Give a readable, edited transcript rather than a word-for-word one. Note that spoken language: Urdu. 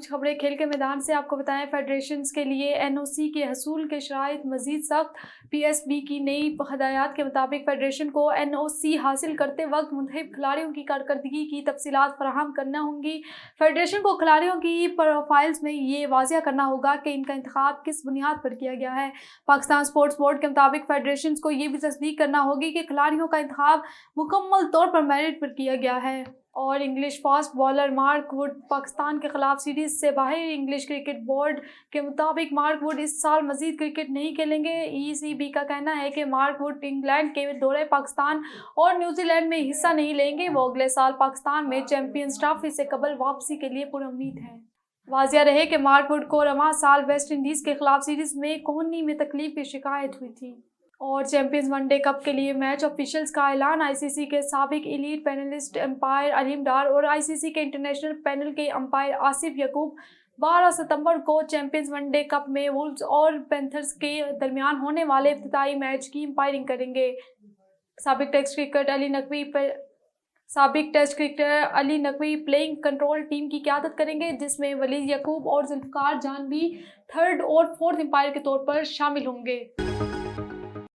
کچھ خبریں کھیل کے میدان سے آپ کو بتائیں۔ فیڈریشنز کے لیے NOC کے حصول کے شرائط مزید سخت۔ PSB کی نئی ہدایات کے مطابق فیڈریشن کو NOC حاصل کرتے وقت منتخب کھلاڑیوں کی کارکردگی کی تفصیلات فراہم کرنا ہوں گی۔ فیڈریشن کو کھلاڑیوں کی پروفائلز میں یہ واضح کرنا ہوگا کہ ان کا انتخاب کس بنیاد پر کیا گیا ہے۔ پاکستان اسپورٹس بورڈ کے مطابق فیڈریشنز کو یہ بھی تصدیق کرنا ہوگی کہ کھلاڑیوں کا انتخاب مکمل طور پر میرٹ پر کیا گیا ہے۔ اور English fast bowler mark would Pakistan کے خلاف سیریز سے باہر۔ انگلش کرکٹ بورڈ کے مطابق مارک ووڈ اس سال مزید کرکٹ نہیں کھیلیں گے۔ ECB کا کہنا ہے کہ مارک ووڈ انگلینڈ کے دورہ پاکستان اور نیوزی لینڈ میں حصہ نہیں لیں گے۔ وہ اگلے سال پاکستان میں چیمپئنز ٹرافی سے قبل واپسی کے لیے پر امید ہیں۔ واضح رہے کہ مارک ووڈ کو رواں سال ویسٹ انڈیز کے خلاف سیریز میں کہنی میں تکلیف کی شکایت ہوئی تھی۔ اور چیمپئنز ون ڈے کپ کے لیے میچ آفیشلز کا اعلان۔ ICC کے سابق elite panellist umpire Aleem Dar اور ICC کے انٹرنیشنل پینل کے امپائر آصف یعقوب 12 ستمبر کو چیمپئنز ون ڈے کپ میں وولز اور پینتھرز کے درمیان ہونے والے افتتاحی میچ کی امپائرنگ کریں گے۔ سابق ٹیسٹ کرکٹر علی نقوی پلئنگ کنٹرول ٹیم کی قیادت کریں گے، جس میں ولید یعقوب اور ذوالفقار جان بھی تھرڈ اور فورتھ امپائر کے طور پر شامل ہوں گے۔